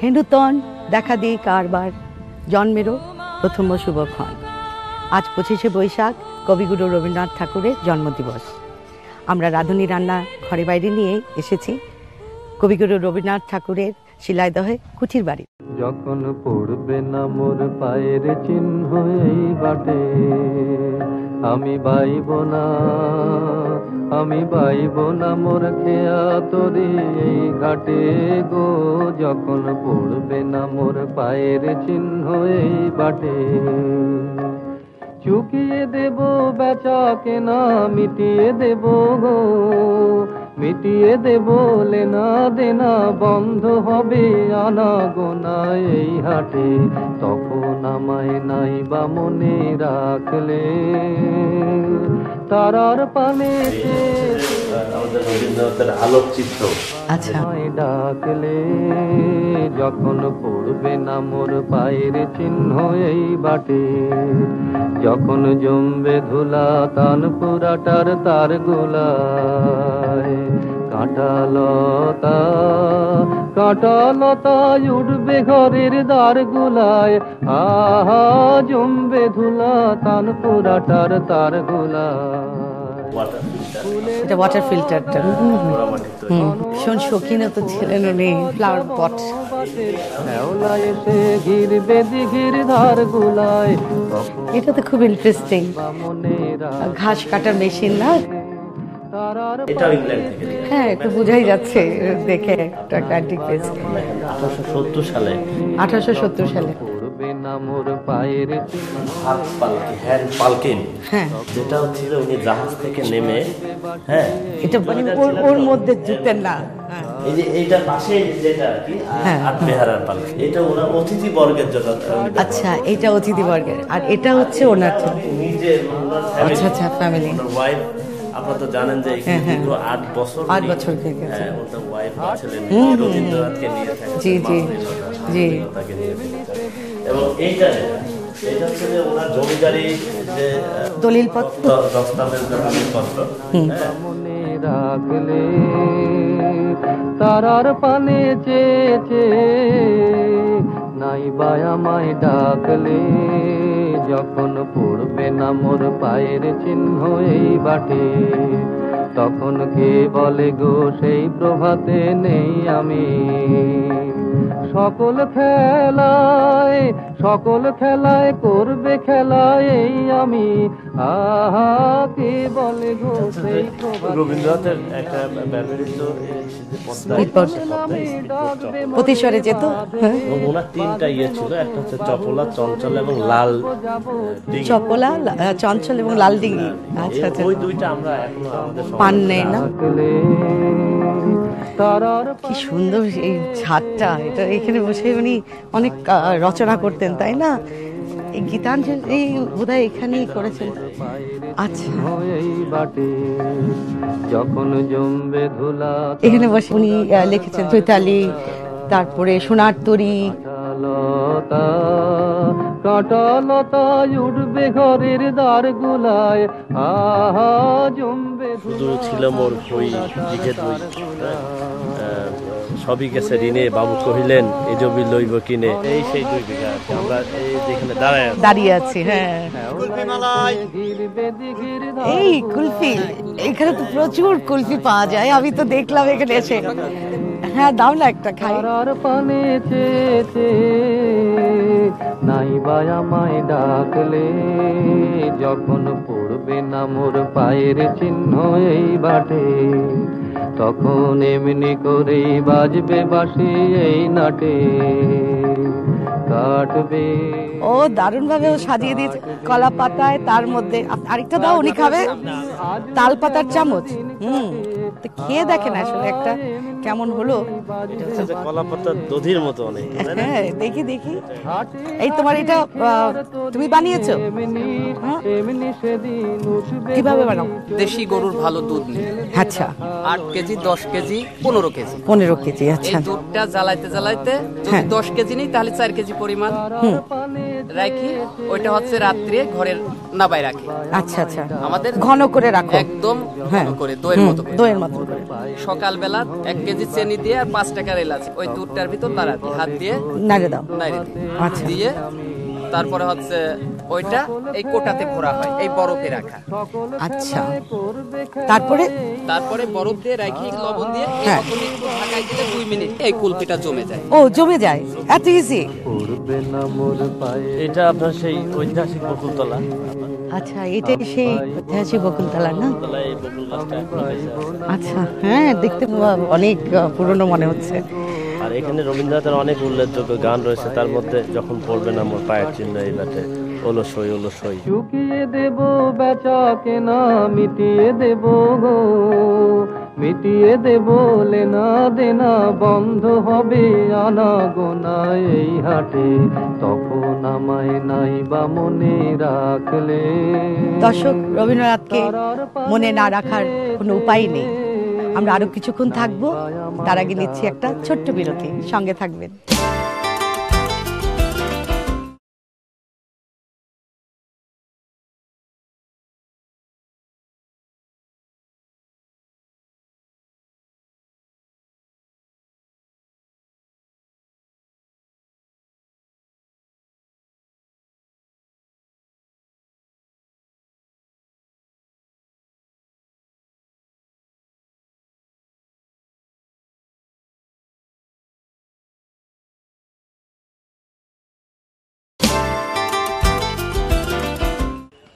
হেনুতন দেখা দিই কারবার, জন্মেরও প্রথম শুভক্ষণ। আজ 25শে বৈশাখ, কবিগুরু রবীন্দ্রনাথ ঠাকুরের জন্মদিবস। আমরা রাঁধুনি রান্না ঘরে বাইরে নিয়ে এসেছি কবিগুরু রবীন্দ্রনাথ ঠাকুরের শিলাইদহে কুঠির বাড়ি। যখন পড়বে না মোর পায়ের চিহ্ন এই বাটে, আমি বাইব না, আমি বাইব না মোর খেয়া তরি এই ঘাটে গো। যখন পড়বে না মোর পায়ের চিহ্ন এই বাটে, চুকিয়ে দেব বেচা কেনা, মিটিয়ে দেব গো, মিটিয়ে দেব লেনা দেনা, বন্ধ হবে আনা গোনা এই হাটে। তখন আমায় নাই বা মনে রাখলে, তারার পানে রবীন্দ্রনাথের আলোকচিত্র ডাকলে, যখন পড়বে না মোর পায়ের চিহ্ন এই বাটে, যখন জমবে ধুলা তান পুরাটার তার গোলায়, কাঁটালতা কাঁটালতা উঠবে ঘরের দ্বার গোলায়, আহা জমবে ধুলা তান পুরাটার তার গোলায়। এটা ওয়াটার ফিল্টারটা। ভীষণ শৌখিনও তো ছিলেন উনি ফ্লাওয়ার পট। এটা তো খুব ইন্টারেস্টিং, ঘাস কাটার মেশিন না? এটাও ইংল্যান্ড থেকে। হ্যাঁ, একটু বোঝাই যাচ্ছে দেখে একটা অ্যান্টিক পিস। 1870 সালে 1870 সালে হ্যান্ড পালকিন, হ্যাঁ, যেটা হচ্ছিল উনি জাহাজ থেকে নেমে, হ্যাঁ এটা মানে ওর মধ্যে জুতেন না। এই যে এইটা পাশে যেটা আর কি আটবেহারার পালকি, এটা ওনার অতিথি বর্গের জন্য। আচ্ছা, এটা অতিথি বর্গের, আর এটা হচ্ছে ওনার নিজের। আচ্ছা আচ্ছা, ফ্যামিলি। ওয়াইফ, আপনারা তো জানেন যে 8 বছর থেকে ওনার ওয়াইফ ছিলেন রবীন্দ্রনাথকে নিয়ে থাকেন। জি জি জি। এবং এইটা এটা হচ্ছে যে ওনার জমিদারি যে দলিলপত্র, দস্তাবেজ দলিলপত্র। মনে রাখলে, তারার পানে চেয়েছে নাই বা আমায় ডাকলে, যখন পড়বে না মোর পায়ের চিহ্ন এই বাটে, তখন কে বলে গো সেই প্রভাতে নেই আমি। সকল খেলায় করবে খেলায় এই আমি, আহা কে বলে গো সেই প্রভাতে। রবীন্দ্রনাথের একটা ব্যবহৃত প্রতিস্বরে যেত। এবং ওনার 3টা ইয়ে ছিল, একটা হচ্ছে চপলা, চঞ্চল এবং লাল। চপলা, চঞ্চল এবং লাল ডিঙি। আচ্ছা আচ্ছা, ওই দুইটা আমরা এখনো আমাদের পান নেই না? কি সুন্দর এই ছাদটা, এটা এখানে বসে উনি অনেক রচনা করতেন, তাই না? এই গীতাঞ্জলি বোধহয় এখানেই করেছেন। আচ্ছা, যখন জমবে ধুলা, এখানে বসে উনি লিখেছেন চৈতালি, তারপরে সোনার তরী। কাঁটালতা উঠবে ঘরের দ্বার গোলায়, আহা জমবে। শুধু ছিল মোর ভই দিকে দুই, সবই গেছে ঋণে, বাবু কহিলেন এ জমি লইব কিনে। এই সেই 2 বিঘা আমরা এই যেখানে দাঁড়িয়ে আছি। হ্যাঁ, এই কুলফি, এখানে তো প্রচুর কুলফি পাওয়া যায়, আমি তো দেখলাম এখানে এসে। হ্যাঁ, দাও না একটা খাই। পানে চেয়েছে নাই বা আমায় ডাকলে, যখন পড়বে না মোর পায়ের চিহ্ন এই বাটে, তখন এমনি করেই বাজবে বাঁশি এই নাটে, কাটবে। ও দারুণ ভাবে ও সাজিয়ে দিয়েছে কলা পাতায়, তার মধ্যে আরেকটা দাও, উনি খাবে তাল পাতার চামচ। খেয়ে দেখেন আসলে একটা কেমন হলো। কলা পাতার দধির মতো অনেক। হ্যাঁ, দেখি দেখি। এই তোমার এটা তুমি বানিয়েছো? কিভাবে বানাও? দেশি গরুর ভালো দুধ নিয়ে, আচ্ছা, 8 কেজি, 10 কেজি, 15 কেজি। 15 কেজি। আচ্ছা, এই দুধটা জ্বালাইতে জ্বালাইতে যদি 10 কেজি নেই তাহলে 4 কেজি পরিমাণ রাখি, ওইটা হচ্ছে রাত্রে ঘরের নাবাই রাখি। আচ্ছা আচ্ছা, আমাদের ঘন করে রাখো, একদম ঘন করে, দইয়ের মতো করে। দইয়ের মতো করে। সকালবেলা 1 কেজি কেজি চিনি দিয়ে আর 5 টাকার এলাচ ওই দুধটার ভিতর নাড়া দিয়ে হাত দিয়ে নাড়ে দাও। নাড়ে আচ্ছা। দিয়ে তারপরে হচ্ছে ওইটা এই কোটাতে ভরা হয়, এই বরফে রাখা। আচ্ছা, তারপরে বরফ দিয়ে রাখি লবণ দিয়ে হ্যাঁ। এরকম একটু ঢাকাই দিলে 2 মিনিট এই কুলফিটা জমে যায়। ও জমে যায়, এত ইজি। পড়বে না মোর পায়ে এটা আপনার সেই ঐতিহাসিক বকুলতলা। আচ্ছা, এটাই সেই ঐতিহাসিক বকুলতলা না? বকুলতলায় এই বকুল গাছটা এখনো বেঁচে আছে। আচ্ছা, হ্যাঁ, দেখতে অনেক পুরনো মনে হচ্ছে। আর এখানে রবীন্দ্রনাথের অনেক উল্লেখযোগ্য গান রয়েছে, তার মধ্যে যখন পড়বে না মোর পায়ের চিহ্ন এই বাটে ওলসই ওলসই। চুকিয়ে দেব বেচা কেনা মিটিয়ে দেব গো, মিটিয়ে দেব লেনা দেনা, বন্ধ হবে আনা গোনা এই হাটে, তখন আমায় নাই বা মনে রাখলে। দর্শক, রবীন্দ্রনাথকে মনে না রাখার কোনো উপায় নেই। আমরা আরো কিছুক্ষণ থাকবো, তার আগে নিচ্ছি একটা ছোট্ট বিরতি, সঙ্গে থাকবেন।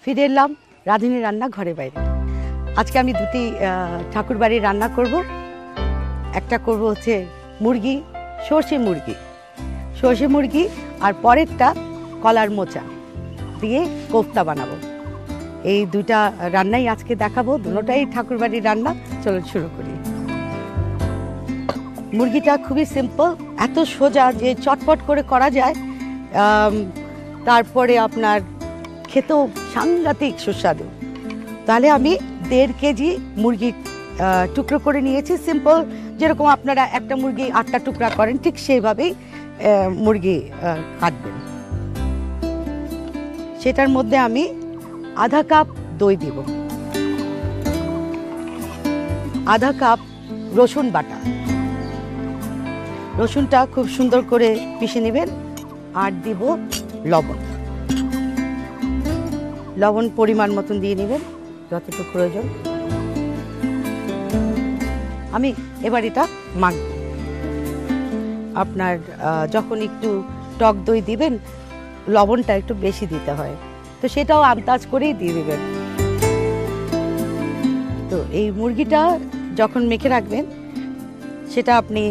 ফিরে এলাম রাঁধুনি রান্না ঘরে বাইরে। আজকে আমি দুটি ঠাকুর বাড়ির রান্না করব। একটা করব হচ্ছে মুরগি, সর্ষে মুরগি, আর পরেরটা কলার মোচা দিয়ে কোফতা বানাবো। এই দুটা রান্নাই আজকে দেখাবো, দুটোটাই ঠাকুর বাড়ির রান্না। চলো শুরু করি। মুরগিটা খুবই সিম্পল, এত সোজা যে চটপট করে করা যায়। তারপরে আপনার খেতেও সাংঘাতিক সুস্বাদু। তাহলে আমি 1.5 কেজি মুরগির টুকরো করে নিয়েছি। সিম্পল যেরকম আপনারা একটা মুরগি 8টা টুকরা করেন, ঠিক সেইভাবেই মুরগি কাটবেন। সেটার মধ্যে আমি আধা কাপ দই দিব, আধা কাপ রসুন বাটা, রসুনটা খুব সুন্দর করে পিষে নেবেন। আর দিব লবণ পরিমাণ মতন দিয়ে নেবেন, যতটুকু প্রয়োজন। আমি এবার এটা মাখব। আপনার যখন একটু টক দই দিবেন, লবণটা একটু বেশি দিতে হয়, তো সেটাও আন্দাজ করেই দিয়ে দিবেন। তো এই মুরগিটা যখন মেখে রাখবেন, সেটা আপনি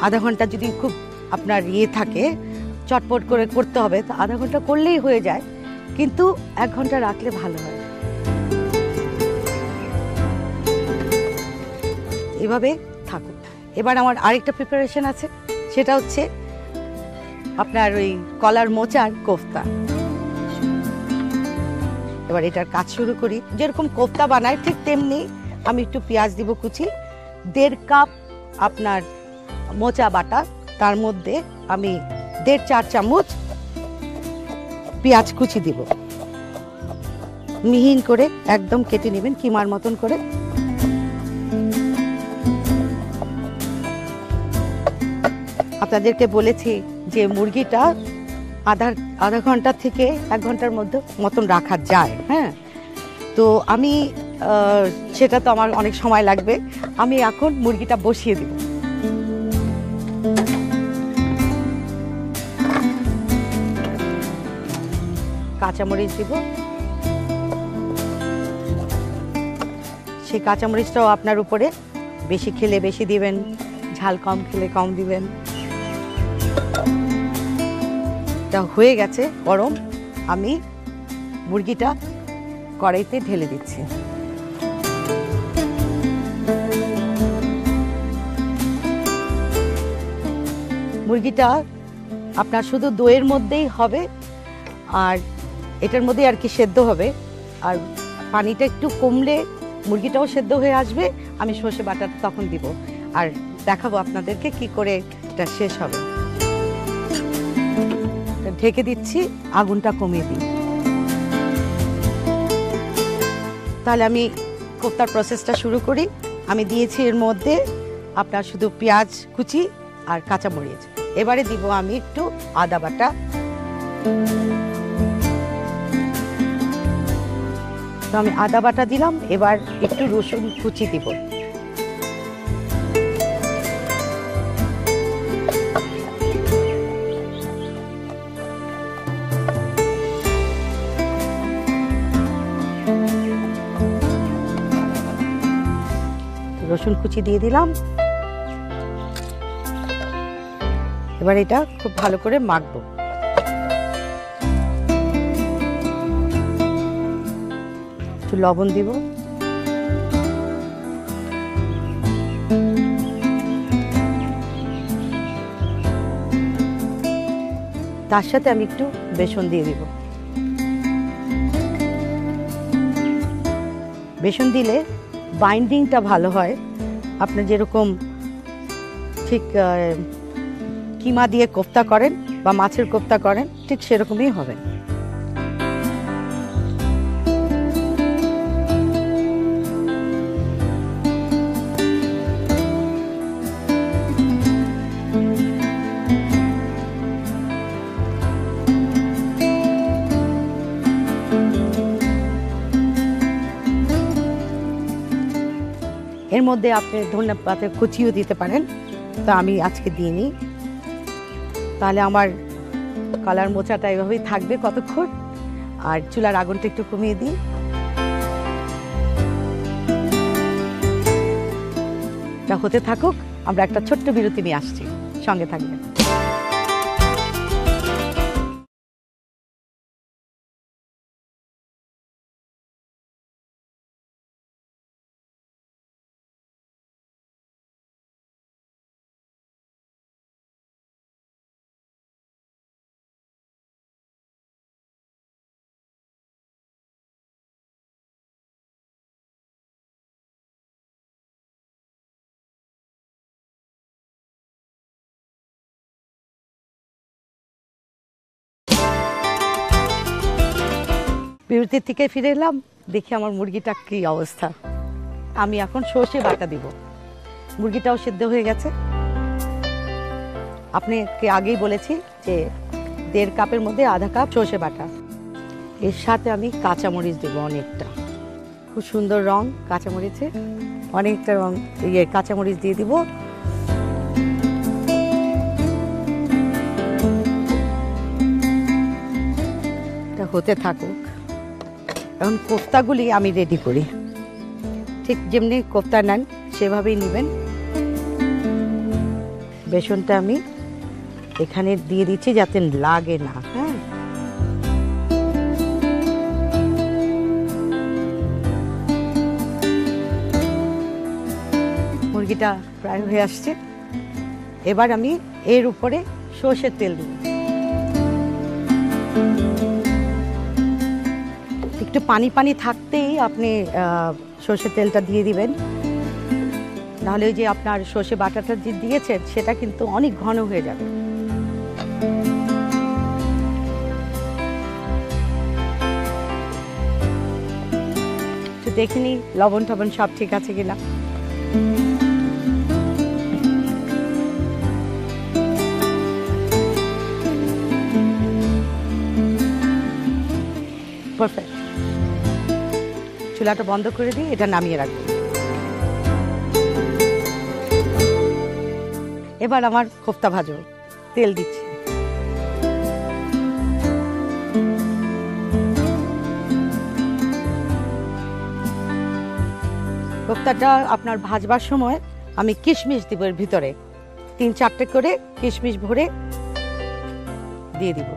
আধা ঘন্টা, যদি খুব আপনার থাকে চটপট করে করতে হবে, তো আধা ঘন্টা করলেই হয়ে যায়, কিন্তু 1 ঘন্টা রাখলে ভালো হয়। এভাবে থাকুক। এবার আমার আরেকটা প্রিপারেশন আছে, সেটা হচ্ছে আপনার ওই কলার মোচার কোফতা। এবার এটার কাজ শুরু করি। যেরকম কোফতা বানায় ঠিক তেমনি আমি একটু পেঁয়াজ দিব কুচি, 1.5 কাপ আপনার মোচা বাটা, তার মধ্যে আমি 1.5-4 চামচ পেঁয়াজ কুচি দিব। মিহিন করে একদম কেটে নেবেন, কিমার মতন করে। আপনাদেরকে বলেছি যে মুরগিটা আধা ঘন্টা থেকে 1 ঘন্টার মতন রাখা যায়। হ্যাঁ, তো আমি সেটা তো আমার অনেক সময় লাগবে। আমি এখন মুরগিটা বসিয়ে দিব। কাঁচামরিচ দিব, সেই কাঁচামরিচটাও আপনার উপরে, বেশি খেলে বেশি দিবেন, ঝাল কম খেলে কম দিবেন। এটা হয়ে গেছে গরম, আমি মুরগিটা কড়াইতে ঢেলে দিচ্ছি। মুরগিটা আপনার শুধু দইয়ের মধ্যেই হবে, আর এটার মধ্যে আর কি সেদ্ধ হবে। আর পানিটা একটু কমলে মুরগিটাও সেদ্ধ হয়ে আসবে। আমি সর্ষে বাটাটা তখন দিব, আর দেখাবো আপনাদেরকে কি করে এটা শেষ হবে। ঢেকে দিচ্ছি, আগুনটা কমিয়ে দিই। তাহলে আমি কোফতার প্রসেসটা শুরু করি। আমি দিয়েছি এর মধ্যে আপনার শুধু পেঁয়াজ কুচি আর কাঁচামরিচ। এবারে দিব আমি একটু আদা বাটা, তো আমি আদা বাটা দিলাম। এবার একটু রসুন কুচি দিব। রসুন কুচি দিয়ে দিলাম। এবার এটা খুব ভালো করে মাখবো। একটু লবণ দিব, তার সাথে আমি একটু বেসন দিয়ে দিব। বেসন দিলে বাইন্ডিংটা ভালো হয়। আপনি যেরকম ঠিক কিমা দিয়ে কোফতা করেন বা মাছের কোফতা করেন, ঠিক সেরকমই হবে। এর মধ্যে আপনি ধনিয়া পাতা কুচিও দিতে পারেন, তো আমি আজকে দিইনি। তাহলে আমার কলার মোচাটা এভাবেই থাকবে কতক্ষণ। আর চুলার আগুনটা একটু কমিয়ে দিই। এটা হতে থাকুক, আমরা একটা ছোট্ট বিরতি নিয়ে আসছি, সঙ্গে থাকবেন। বিরতির থেকে ফিরে এলাম, দেখি আমার মুরগিটা কি অবস্থা। আমি এখন সর্ষে বাটা দিব। মুরগিটাও সিদ্ধ হয়ে গেছে। আপনাকে আগেই বলেছি যে 1.5 কাপের মধ্যে আধা কাপ সর্ষে বাটা। এর সাথে আমি কাঁচামরিচ দেব অনেকটা। খুব সুন্দর রং কাঁচামরিচে, অনেকটা রং কাঁচামরিচ দিয়ে দিব। এটা হতে থাকুক। এখন কোফতাগুলি আমি রেডি করি। ঠিক যেমনি কোফতা নেন সেভাবেই নেবেন। বেসনটা আমি এখানে দিয়ে দিচ্ছি যাতে লাগে না। হ্যাঁ, মুরগিটা প্রায় হয়ে আসছে। এবার আমি এর উপরে সর্ষের তেল দিব। একটু পানি পানি থাকতেই আপনি সর্ষের তেলটা দিয়ে দিবেন, নাহলে ওই যে আপনার সর্ষে বাটাটা যে দিয়েছেন সেটা কিন্তু অনেক ঘন হয়ে যাবে। একটু দেখে নিই লবণ টবণ সব ঠিক আছে কিনা। পারফেক্ট। চুলাটা বন্ধ করে দিয়ে এটা নামিয়ে রাখবো। এবার আমার কোফতা ভাজবো। তেল দিচ্ছি। কোফতাটা আপনার ভাজবার সময় আমি কিশমিশ দিব এর ভিতরে। 3-4টে করে কিশমিশ ভরে দিয়ে দিব।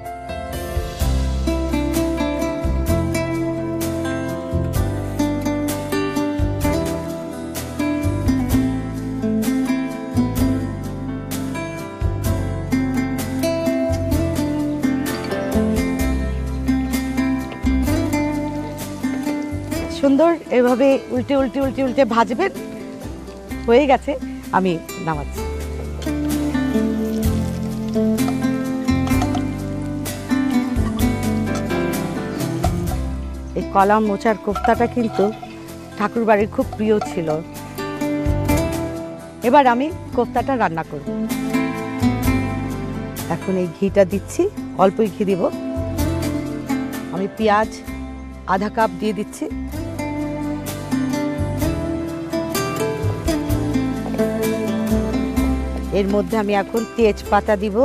সুন্দর এভাবে উল্টে উল্টে উল্টে উল্টে ভাজবেন। হয়ে গেছে, আমি নামাচ্ছি। এই কলা মোচার কোফতাটা কিন্তু ঠাকুর বাড়ির খুব প্রিয় ছিল। এবার আমি কোফতাটা রান্না করব। এখন এই ঘিটা দিচ্ছি, অল্পই ঘি দিব। আমি পেঁয়াজ আধা কাপ দিয়ে দিচ্ছি। এর মধ্যে আমি এখন তেজপাতা দিব,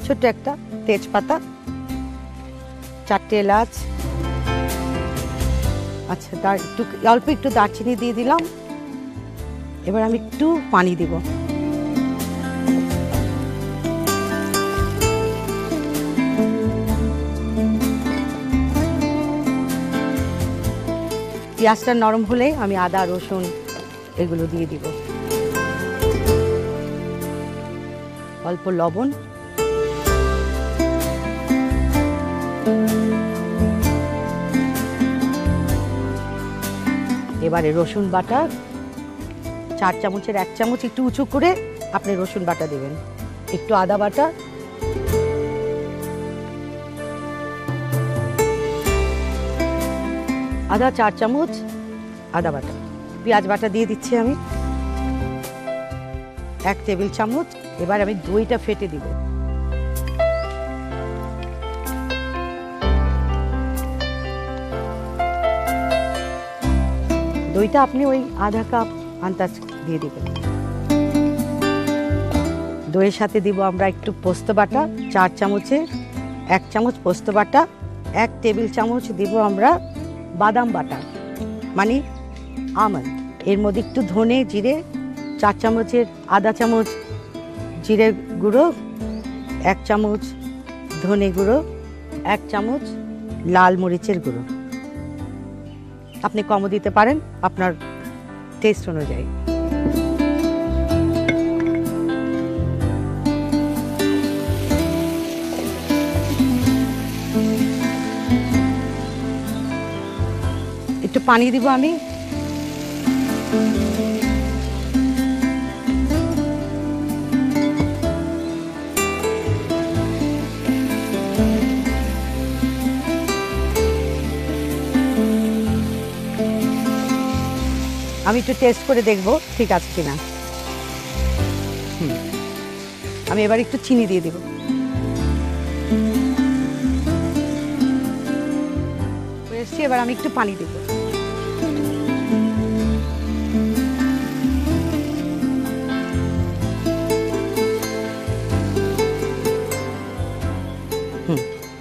ছোট্ট একটা তেজপাতা, 4টে এলাচ, আচ্ছা তার একটু অল্প একটু দারচিনি দিয়ে দিলাম। এবার আমি একটু পানি দিব। পেঁয়াজটা নরম হলে আমি আদা রসুন এগুলো দিয়ে দিব। অল্প লবণ, এবারে রসুন বাটা 4 চামচের 1 চামচ একটু উঁচু করে আপনি রসুন বাটা দেবেন। একটু আদা বাটা, আদা 4 চামচ আদা বাটা। পেঁয়াজ বাটা দিয়ে দিচ্ছি আমি 1 টেবিল চামচ। এবার আমি দইটা ফেটে দিব। দইটা আপনি ওই আধা কাপ আন্দাজ দিয়ে দিবেন। দইয়ের সাথে দিব আমরা একটু পোস্ত বাটা, 4 চামচের 1 চামচ পোস্ত বাটা, 1 টেবিল চামচ দিব আমরা বাদাম বাটা মানে আমন্ড। এর মধ্যে একটু ধনে জিরে, 4 চামচের আধা চামচ জিরে গুঁড়ো, 1 চামচ ধনে গুঁড়ো, 1 চামচ লাল মরিচের গুঁড়ো। আপনি কমও দিতে পারেন আপনার টেস্ট অনুযায়ী। একটু পানি দিব আমি। আমি একটু টেস্ট করে দেখব ঠিক আছে কিনা। আমি এবার একটু চিনি দিয়ে দেব। এবার আমি একটু পানি দেব।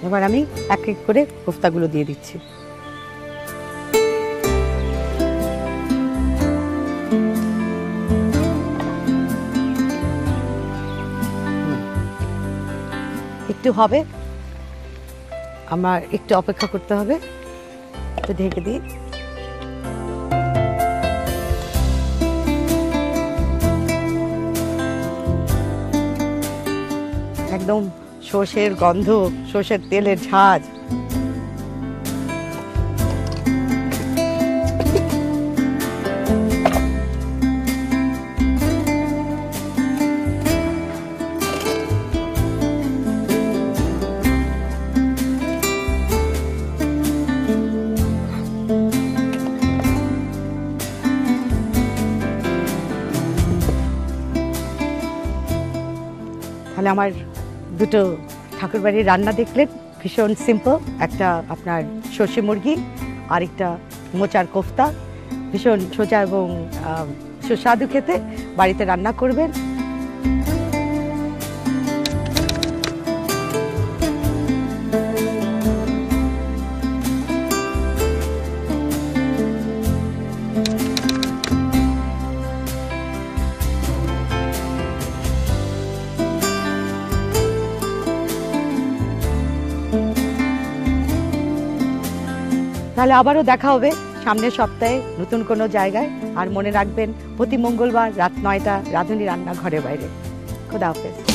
এবার আমি এক এক করে কোফতাগুলো দিয়ে দিচ্ছি। একটু হবে, আমার একটু অপেক্ষা করতে হবে। একটু ঢেকে দিই। একদম সর্ষের গন্ধ, সর্ষের তেলের ঝাঁজ। তাহলে আমার দুটো ঠাকুরবাড়ির রান্না দেখলেন, ভীষণ সিম্পল। একটা আপনার সর্ষে মুরগি আর একটা মোচার কোফতা, ভীষণ সোজা এবং সুস্বাদু খেতে। বাড়িতে রান্না করবেন। তাহলে আবারও দেখা হবে সামনের সপ্তাহে নতুন কোনো জায়গায়। আর মনে রাখবেন প্রতি মঙ্গলবার রাত 9টা রাঁধুনি রান্না ঘরে বাইরে। খোদা হাফেজ।